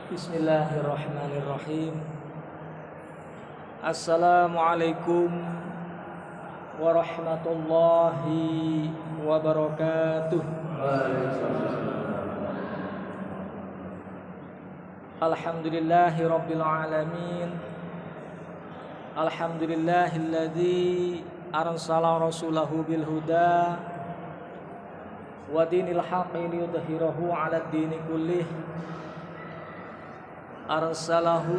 Bismillahirrahmanirrahim. Assalamualaikum warahmatullahi wabarakatuh. Alhamdulillahi rabbil alamin. Alhamdulillahilladzi arsala rasulahu bil huda wa dinil haqqi liyudhhirahu 'alad dini kullih. Arsalahu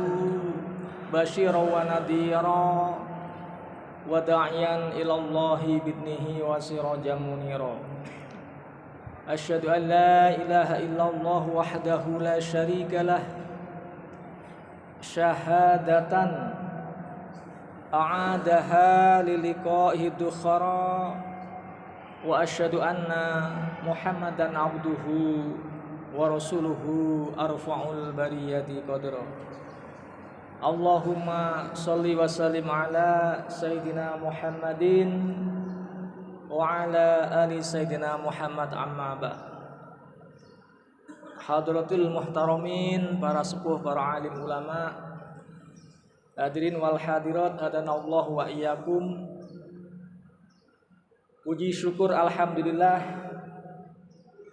basyiran wa nadhira wa da'iyan ilallahi bidnihi wa sirajan munira. Asyhadu an la ilaha illallah wahdahu la syarika lah syahadatan a'adaha liliqa'i dukhara wa asyhadu anna Muhammadan abduhu wa rasuluhu arfa'ul bariyati qadra. Allahumma sholli wa sallim ala sayyidina Muhammadin wa ala ali sayyidina Muhammad amma ba. Hadratul muhtaramin, para sepuh, para alim ulama, hadirin wal hadirat, hadanallahu wa iyyakum. Puji syukur alhamdulillah,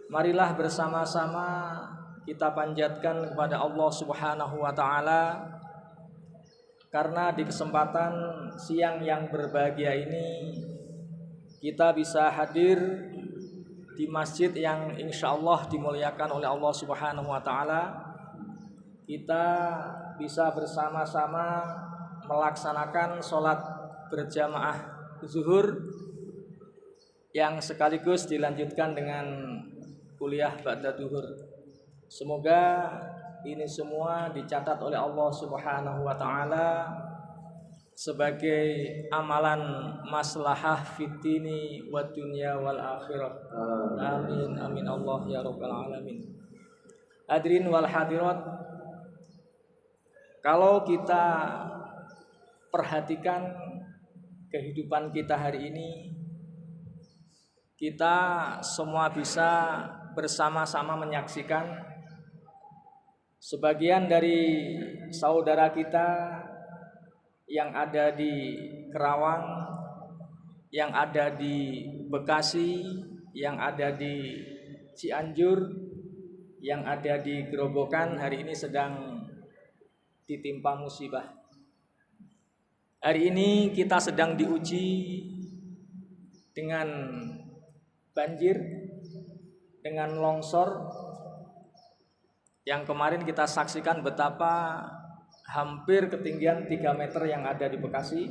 marilah bersama-sama kita panjatkan kepada Allah Subhanahu wa taala, karena di kesempatan siang yang berbahagia ini kita bisa hadir di masjid yang insyaallah dimuliakan oleh Allah Subhanahu wa taala. Kita bisa bersama-sama melaksanakan sholat berjamaah zuhur yang sekaligus dilanjutkan dengan kuliah ba'da duhur. Semoga ini semua dicatat oleh Allah Subhanahu wa taala sebagai amalan maslahah fid dini wad dunya wal akhirah. Amin amin Allah ya rabbal alamin. Hadirin wal hadirat, kalau kita perhatikan kehidupan kita hari ini, kita semua bisa bersama-sama menyaksikan sebagian dari saudara kita yang ada di Kerawang, yang ada di Bekasi, yang ada di Cianjur, yang ada di Gerobokan hari ini sedang ditimpa musibah. Hari ini kita sedang diuji dengan banjir, dengan longsor yang kemarin kita saksikan betapa hampir ketinggian 3 meter yang ada di Bekasi.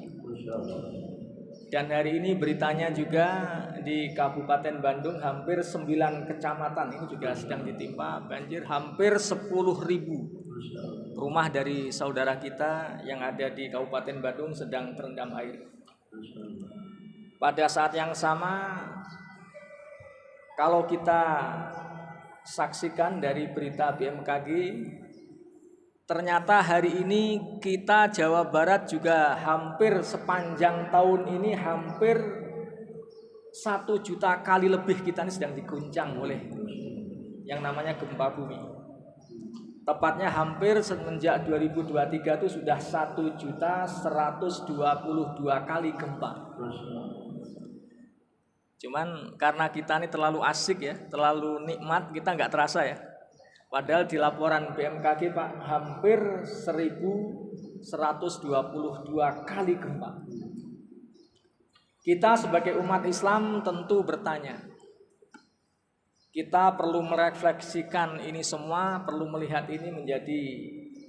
Dan hari ini beritanya juga di Kabupaten Bandung hampir 9 kecamatan ini juga sedang ditimpa banjir. Hampir 10.000 rumah dari saudara kita yang ada di Kabupaten Bandung sedang terendam air. Pada saat yang sama, kalau kita saksikan dari berita BMKG, ternyata hari ini kita Jawa Barat juga hampir sepanjang tahun ini hampir 1 juta kali lebih kita ini sedang diguncang oleh yang namanya gempa bumi. Tepatnya hampir semenjak 2023 itu sudah 1.122 kali gempa. Cuman karena kita ini terlalu asik ya, terlalu nikmat, kita nggak terasa ya. Padahal di laporan BMKG Pak, hampir 1.122 kali gempa. Kita sebagai umat Islam tentu bertanya, kita perlu merefleksikan ini semua, perlu melihat ini menjadi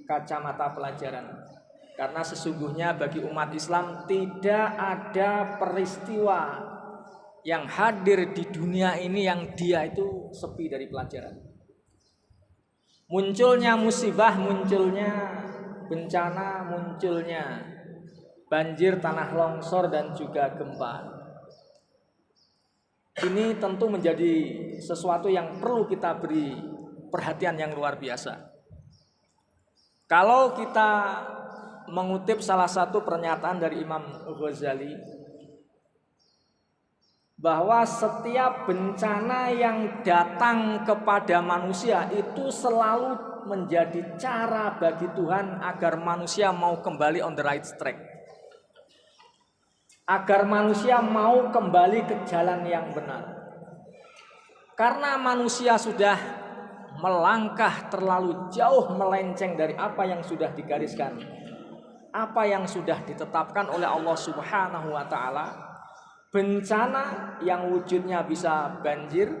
kacamata pelajaran. Karena sesungguhnya bagi umat Islam tidak ada peristiwa yang hadir di dunia ini yang dia itu sepi dari pelajaran. Munculnya musibah, munculnya bencana, munculnya banjir, tanah longsor, dan juga gempa. Ini tentu menjadi sesuatu yang perlu kita beri perhatian yang luar biasa. Kalau kita mengutip salah satu pernyataan dari Imam Ghazali, bahwa setiap bencana yang datang kepada manusia itu selalu menjadi cara bagi Tuhan agar manusia mau kembali on the right track. Agar manusia mau kembali ke jalan yang benar. Karena manusia sudah melangkah terlalu jauh melenceng dari apa yang sudah digariskan, apa yang sudah ditetapkan oleh Allah Subhanahu wa taala. Bencana yang wujudnya bisa banjir,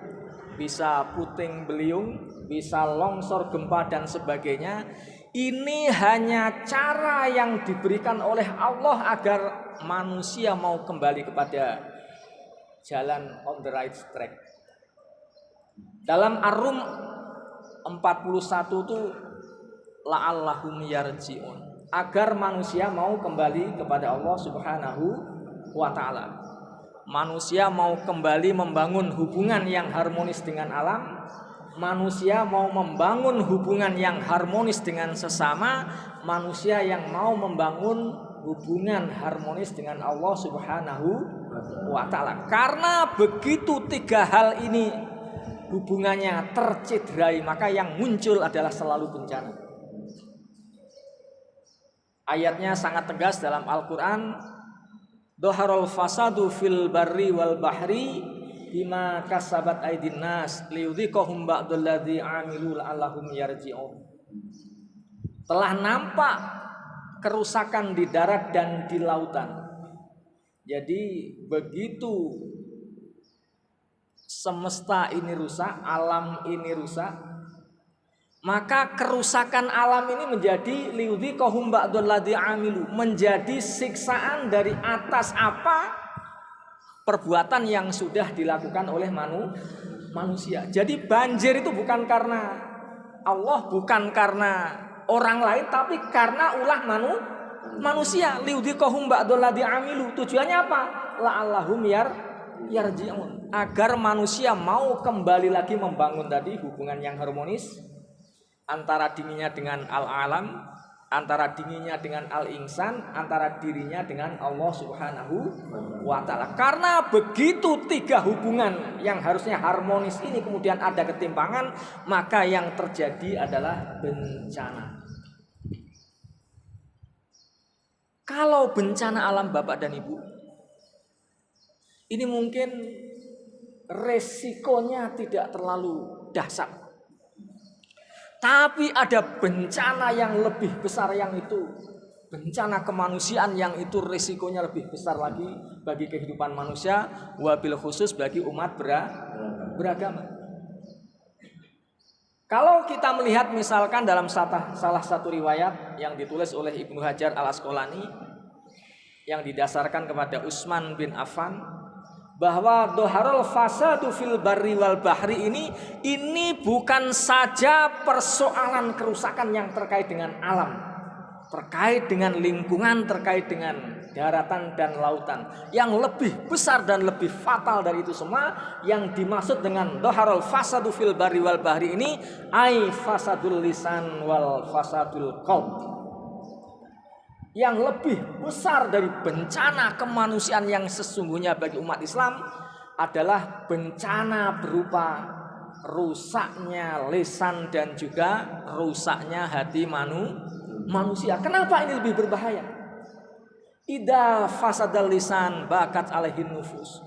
bisa puting beliung, bisa longsor, gempa dan sebagainya. Ini hanya cara yang diberikan oleh Allah agar manusia mau kembali kepada jalan on the right track. Dalam Ar-Rum 41 itu la'allahum yarji'un, agar manusia mau kembali kepada Allah Subhanahu wa taala. Manusia mau kembali membangun hubungan yang harmonis dengan alam. Manusia mau membangun hubungan yang harmonis dengan sesama. Manusia yang mau membangun hubungan harmonis dengan Allah Subhanahu wa taala. Karena begitu tiga hal ini hubungannya tercederai, maka yang muncul adalah selalu bencana. Ayatnya sangat tegas dalam Al-Quran. Dhaharul fasadu fil barri wal bahri bima kasabat aydin nas liyudhiqahum ba'dalladzi 'amilu la'allahum yarji'un. Telah nampak kerusakan di darat dan di lautan. Jadi begitu semesta ini rusak, alam ini rusak, maka kerusakan alam ini menjadi liudhiqahum ba'dalladzi 'amilu, menjadi siksaan dari atas apa perbuatan yang sudah dilakukan oleh manusia. Jadi banjir itu bukan karena Allah, bukan karena orang lain, tapi karena ulah manusia. Liudhiqahum ba'dalladzi 'amilu, tujuannya apa? La'allahum yarji'un, agar manusia mau kembali lagi membangun tadi hubungan yang harmonis antara dirinya dengan al-alam, antara dirinya dengan al-insan, antara dirinya dengan Allah Subhanahu wa taala. Karena begitu tiga hubungan yang harusnya harmonis ini kemudian ada ketimpangan, maka yang terjadi adalah bencana. Kalau bencana alam Bapak dan Ibu, ini mungkin resikonya tidak terlalu dahsyat. Tapi ada bencana yang lebih besar, yang itu bencana kemanusiaan, yang itu resikonya lebih besar lagi bagi kehidupan manusia, wabil khusus bagi umat beragama. Kalau kita melihat misalkan dalam salah satu riwayat yang ditulis oleh Ibnu Hajar Al-Asqalani yang didasarkan kepada Utsman bin Affan, bahwa dhaharul fasadu fil barri wal bahri ini bukan saja persoalan kerusakan yang terkait dengan alam, terkait dengan lingkungan, terkait dengan daratan dan lautan. Yang lebih besar dan lebih fatal dari itu semua, yang dimaksud dengan dhaharul fasadu fil barri wal bahri ini ai fasadul lisan wal fasadul qalb. Yang lebih besar dari bencana kemanusiaan yang sesungguhnya bagi umat Islam adalah bencana berupa rusaknya lisan dan juga rusaknya hati manusia. Kenapa ini lebih berbahaya? Idza fasadal lisan bakat alaihin nufus.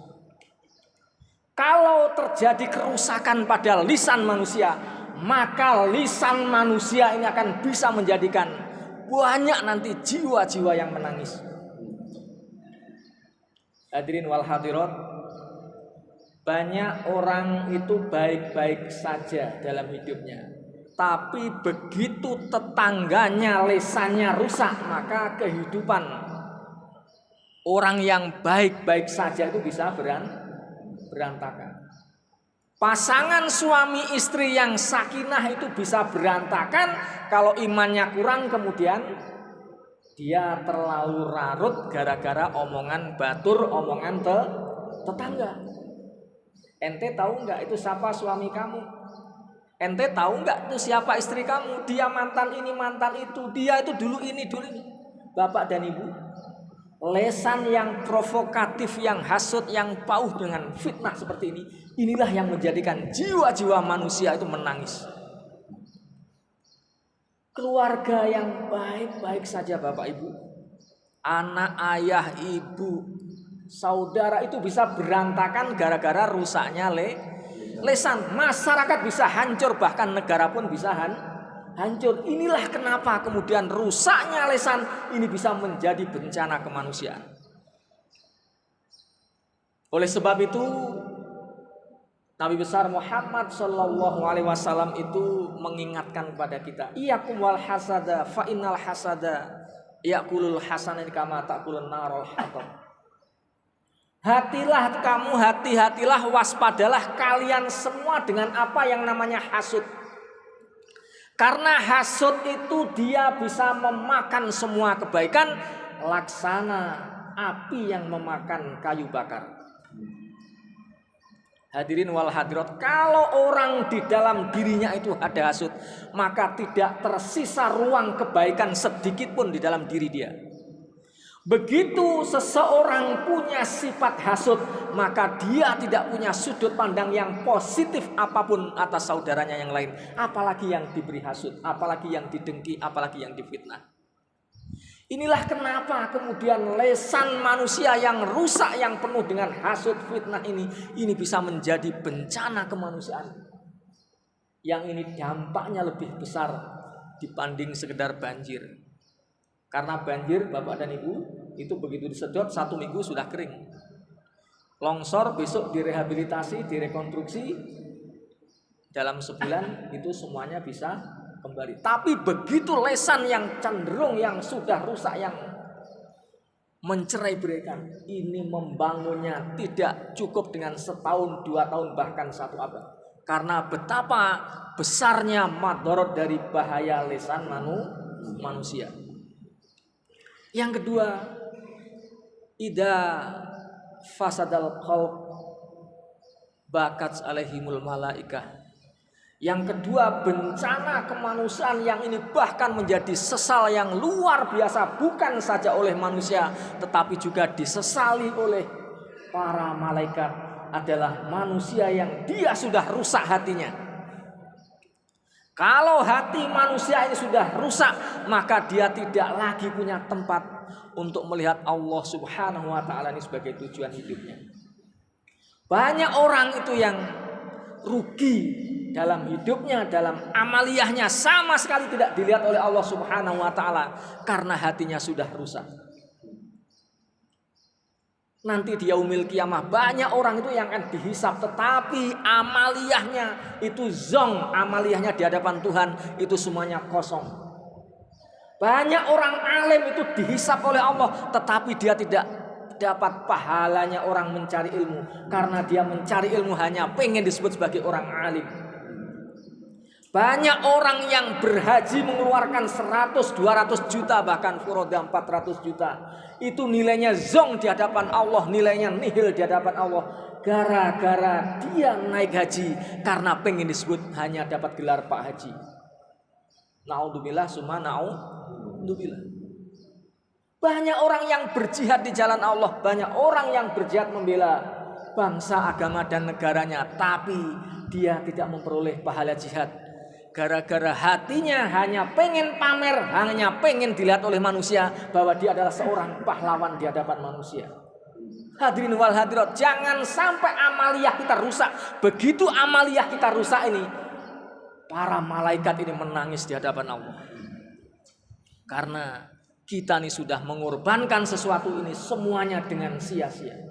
Kalau terjadi kerusakan pada lisan manusia, maka lisan manusia ini akan bisa menjadikan banyak nanti jiwa-jiwa yang menangis. Hadirin wal hadirat, banyak orang itu baik-baik saja dalam hidupnya, tapi begitu tetangganya lisannya rusak, maka kehidupan orang yang baik-baik saja itu bisa berantakan. Pasangan suami istri yang sakinah itu bisa berantakan kalau imannya kurang, kemudian dia terlalu rarut gara-gara omongan batur, omongan tetangga. Ente tahu nggak itu siapa suami kamu? Ente tahu nggak itu siapa istri kamu? Dia mantan ini, mantan itu, dia itu dulu ini, dulu ini. Bapak dan Ibu, lesan yang provokatif, yang hasut, yang pauh dengan fitnah seperti ini, inilah yang menjadikan jiwa-jiwa manusia itu menangis. keluarga yang baik-baik saja Bapak Ibu, anak, ayah, ibu, saudara itu bisa berantakan gara-gara rusaknya lesan. Masyarakat bisa hancur, bahkan negara pun bisa hancur. Inilah kenapa kemudian rusaknya lesan ini bisa menjadi bencana kemanusiaan. Oleh sebab itu Nabi besar Muhammad Shallallahu Alaihi Wasallam itu mengingatkan kepada kita, iyakum wal hasada, fa innal hasada yakulul hasanin kama takulun narul hatab. Hatilah kamu, hati-hatilah, waspadalah kalian semua dengan apa yang namanya hasud. Karena hasud itu dia bisa memakan semua kebaikan, laksana api yang memakan kayu bakar. Hadirin wal hadirat, kalau orang di dalam dirinya itu ada hasud, maka tidak tersisa ruang kebaikan sedikit pun di dalam diri dia. Begitu seseorang punya sifat hasud, maka dia tidak punya sudut pandang yang positif apapun atas saudaranya yang lain, apalagi yang diberi hasud, apalagi yang didengki, apalagi yang difitnah. Inilah kenapa kemudian lesan manusia yang rusak, yang penuh dengan hasud, fitnah ini bisa menjadi bencana kemanusiaan. Yang ini dampaknya lebih besar dibanding sekedar banjir. Karena banjir Bapak dan Ibu itu begitu disedot 1 minggu sudah kering. Longsor besok direhabilitasi, direkonstruksi, dalam sebulan itu semuanya bisa kembali. Tapi begitu lesan yang cenderung, yang sudah rusak, yang mencerai-beraikan, ini membangunnya tidak cukup dengan setahun, 2 tahun, bahkan 1 abad. Karena betapa besarnya madorot dari bahaya lesan manusia. Yang kedua, idza fasadal qalb bakat alaihimul malaikah. Yang kedua, bencana kemanusiaan yang ini bahkan menjadi sesal yang luar biasa, bukan saja oleh manusia tetapi juga disesali oleh para malaikat, adalah manusia yang dia sudah rusak hatinya. Kalau hati manusia ini sudah rusak, maka dia tidak lagi punya tempat untuk melihat Allah Subhanahu wa taala ini sebagai tujuan hidupnya. Banyak orang itu yang rugi dalam hidupnya, dalam amaliyahnya, sama sekali tidak dilihat oleh Allah Subhanahu wa taala karena hatinya sudah rusak. Nanti di yaumil kiamah banyak orang itu yang akan dihisap, tetapi amaliyahnya itu zong, amaliyahnya di hadapan Tuhan itu semuanya kosong. Banyak orang alim itu dihisap oleh Allah, tetapi dia tidak dapat pahalanya orang mencari ilmu, karena dia mencari ilmu hanya pengen disebut sebagai orang alim. Banyak orang yang berhaji mengeluarkan 100-200 juta, bahkan furoda 400 juta. Itu nilainya zong di hadapan Allah, nilainya nihil di hadapan Allah. Gara-gara dia naik haji karena pengen disebut hanya dapat gelar Pak Haji. Naudzubillah summa naudzubillah. Banyak orang yang berjihad di jalan Allah, banyak orang yang berjihad membela bangsa, agama dan negaranya, tapi dia tidak memperoleh pahala jihad. Gara-gara hatinya hanya pengen pamer, hanya pengen dilihat oleh manusia bahwa dia adalah seorang pahlawan di hadapan manusia. Hadirin wal hadirat, jangan sampai amaliyah kita rusak. Begitu amaliyah kita rusak ini, para malaikat ini menangis di hadapan Allah. Karena kita ini sudah mengorbankan sesuatu ini semuanya dengan sia-sia.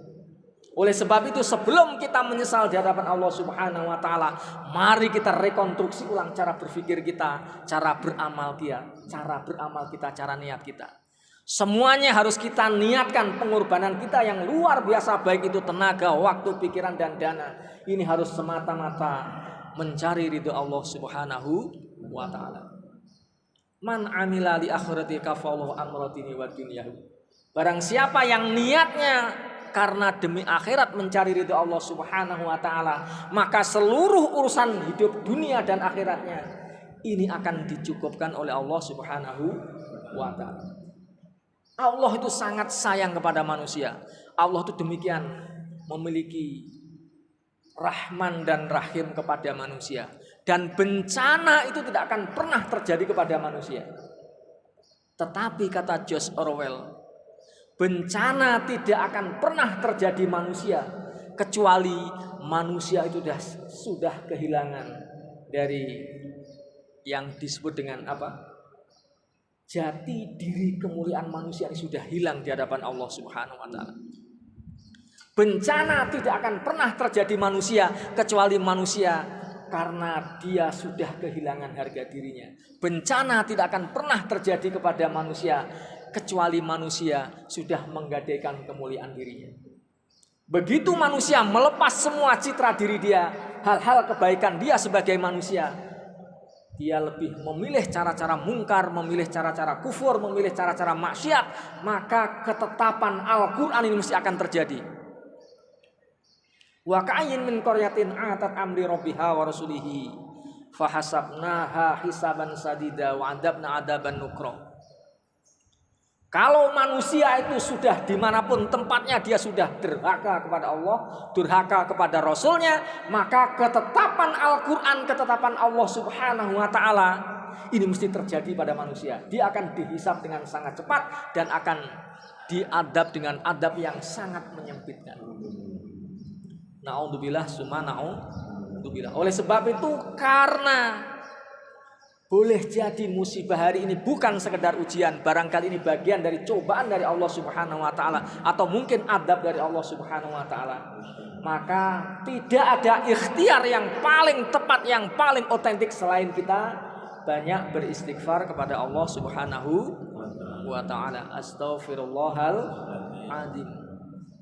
Oleh sebab itu, sebelum kita menyesal di hadapan Allah Subhanahu wa taala, mari kita rekonstruksi ulang cara berpikir kita, cara beramal kita, cara niat kita. Semuanya harus kita niatkan, pengorbanan kita yang luar biasa, baik itu tenaga, waktu, pikiran dan dana. Ini harus semata-mata mencari ridho Allah Subhanahu wa taala. Man amila li akhirati kafallahu amradini wa dunyahu. Barang siapa yang niatnya karena demi akhirat mencari ridho Allah Subhanahu wa taala, maka seluruh urusan hidup dunia dan akhiratnya ini akan dicukupkan oleh Allah Subhanahu wa taala. Allah itu sangat sayang kepada manusia. Allah itu demikian memiliki Rahman dan Rahim kepada manusia. Dan bencana itu tidak akan pernah terjadi kepada manusia. Tetapi kata George Orwell, bencana tidak akan pernah terjadi manusia kecuali manusia itu sudah kehilangan dari yang disebut dengan apa? Jati diri kemuliaan manusia ini sudah hilang di hadapan Allah Subhanahu wa taala. Bencana tidak akan pernah terjadi manusia kecuali manusia karena dia sudah kehilangan harga dirinya. Bencana tidak akan pernah terjadi kepada manusia kecuali manusia sudah menggadaikan kemuliaan dirinya. Begitu manusia melepas semua citra diri dia, hal-hal kebaikan dia sebagai manusia, dia lebih memilih cara-cara mungkar, memilih cara-cara kufur, memilih cara-cara maksiat, maka ketetapan Al-Quran ini mesti akan terjadi. Wa ka'ayyin min qaryatin atat amri rabbiha wa rasulihi fahasabnaha hisaban sadida wa adabna adaban nukra. Kalau manusia itu sudah dimanapun tempatnya dia sudah durhaka kepada Allah, durhaka kepada Rasulnya, maka ketetapan Al-Quran, ketetapan Allah Subhanahu wa ta'ala ini mesti terjadi pada manusia. Dia akan dihisab dengan sangat cepat dan akan diadab dengan adab yang sangat menyempitkan. Na'udzubillah summa na'udzubillah. Oleh sebab itu, karena boleh jadi musibah hari ini bukan sekedar ujian, barangkali ini bagian dari cobaan dari Allah Subhanahu wa taala atau mungkin adab dari Allah Subhanahu wa taala, maka tidak ada ikhtiar yang paling tepat, yang paling otentik selain kita banyak beristighfar kepada Allah Subhanahu wa taala. Astaghfirullahaladzim.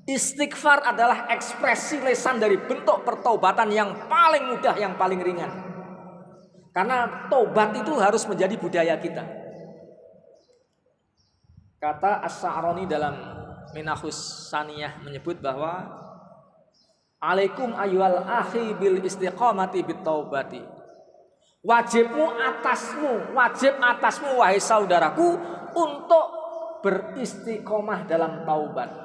Istighfar adalah ekspresi lisan dari bentuk pertaubatan yang paling mudah, yang paling ringan. Karena taubat itu harus menjadi budaya kita. Kata As-Sa'rani dalam Minahus Saniyah menyebut bahwa alaikum ayyuhal akhi bil istiqamati bit taubati. Wajib atasmu wahai saudaraku untuk beristiqomah dalam taubat.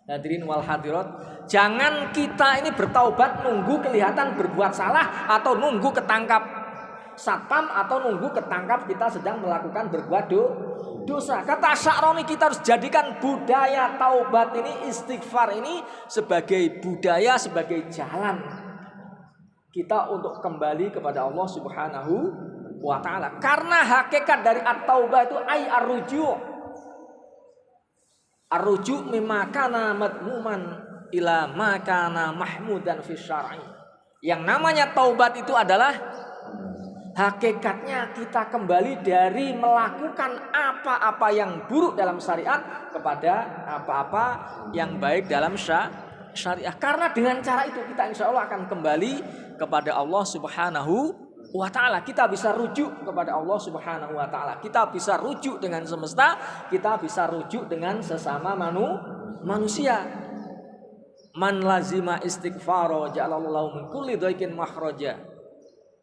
Hadirin wal hadirat, jangan kita ini bertaubat nunggu kelihatan berbuat salah atau nunggu ketangkap satpam atau nunggu ketangkap kita sedang melakukan berbuat dosa. Kata Sya'roni, kita harus jadikan budaya taubat ini, istighfar ini sebagai budaya, sebagai jalan kita untuk kembali kepada Allah Subhanahu wa ta'ala. Karena hakikat dari at-taubah itu ay ar-ruju'. Ar-ruju' mimma kana madmuman ila ma kana mahmudan fi syar'i. Yang namanya taubat itu adalah hakikatnya kita kembali dari melakukan apa-apa yang buruk dalam syariat kepada apa-apa yang baik dalam syariah. Karena dengan cara itu kita insya Allah akan kembali kepada Allah Subhanahu wa ta'ala. Kita bisa rujuk kepada Allah Subhanahu wa ta'ala. Kita bisa rujuk dengan semesta, kita bisa rujuk dengan sesama manusia. Man lazima istighfaro ja'alallahu min kulli dhaikin makhraja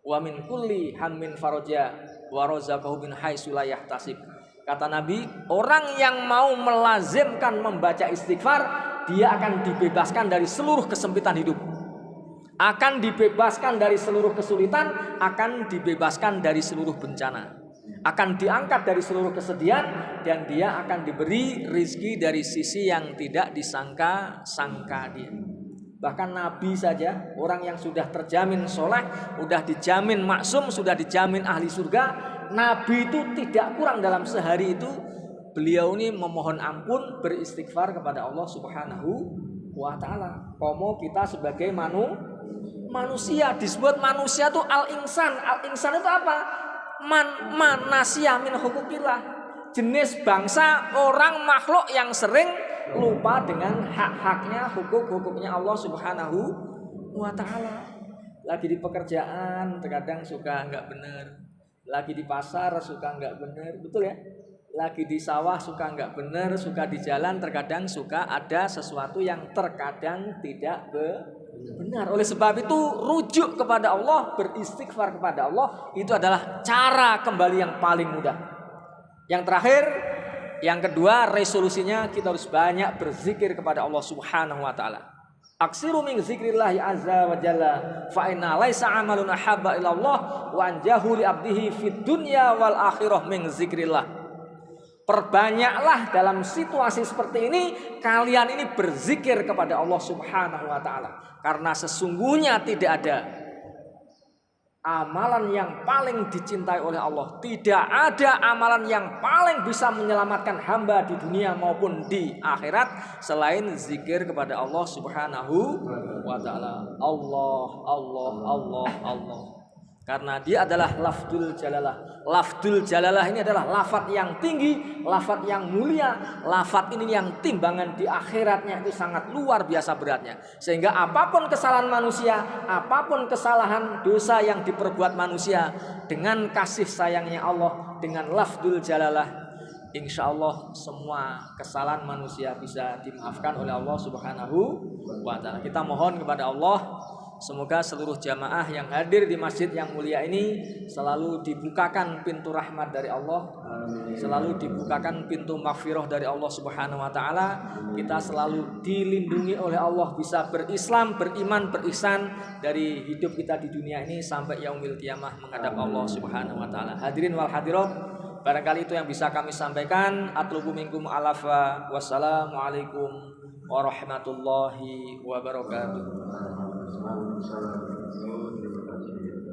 wa min kulli hammin faraja wa razaqahu min haitsu la yahtasib. Kata Nabi, orang yang mau melazimkan membaca istighfar, dia akan dibebaskan dari seluruh kesempitan hidup, akan dibebaskan dari seluruh kesulitan, akan dibebaskan dari seluruh bencana, akan diangkat dari seluruh kesedihan, dan dia akan diberi rizki dari sisi yang tidak disangka-sangka dia. Bahkan Nabi saja, orang yang sudah terjamin soleh, sudah dijamin maksum, sudah dijamin ahli surga, Nabi itu tidak kurang dalam sehari itu beliau ini memohon ampun, beristighfar kepada Allah Subhanahu wa ta'ala. Komo kita sebagai manusia, disebut manusia itu al-insan. Al-insan itu apa? Manasya min hukukillah. Jenis bangsa, orang, makhluk yang sering lupa dengan hak-haknya, hukuk-hukuknya Allah Subhanahu wa ta'ala. Lagi di pekerjaan terkadang suka nggak benar, lagi di pasar suka nggak benar, betul ya? Lagi di sawah suka nggak benar, suka di jalan terkadang suka ada sesuatu yang terkadang tidak benar. Oleh sebab itu rujuk kepada Allah, beristighfar kepada Allah, itu adalah cara kembali yang paling mudah. Yang terakhir, yang kedua, resolusinya kita harus banyak berzikir kepada Allah Subhanahu wa ta'ala. Aksiru min zikrillahi azza wa jalla fa inna laisa amalun ahabba ila Allah wa anjahu li abdihi fid dunya wal akhirah min zikrillah. Perbanyaklah dalam situasi seperti ini kalian ini berzikir kepada Allah Subhanahu wa taala, karena sesungguhnya tidak ada amalan yang paling dicintai oleh Allah. Tidak ada amalan yang paling bisa menyelamatkan hamba di dunia maupun di akhirat selain zikir kepada Allah Subhanahu wa taala. Allah, Allah, Allah, Allah. Karena dia adalah lafdzul jalalah. Lafdzul jalalah ini adalah lafadz yang tinggi, lafadz yang mulia. Lafadz ini yang timbangan di akhiratnya itu sangat luar biasa beratnya. Sehingga apapun kesalahan manusia, apapun kesalahan dosa yang diperbuat manusia, dengan kasih sayangnya Allah, dengan lafdzul jalalah, insya Allah semua kesalahan manusia bisa dimaafkan oleh Allah Subhanahu wa ta'ala. Kita mohon kepada Allah, semoga seluruh jamaah yang hadir di masjid yang mulia ini selalu dibukakan pintu rahmat dari Allah, selalu dibukakan pintu maghfirah dari Allah Subhanahu wa taala. Kita selalu dilindungi oleh Allah, bisa berislam, beriman, berihsan dari hidup kita di dunia ini sampai yaumil qiyamah menghadap Allah Subhanahu wa taala. Hadirin wal hadirat, barangkali itu yang bisa kami sampaikan. Atlubu minkum alafa. Wassalamualaikum warahmatullahi wabarakatuh.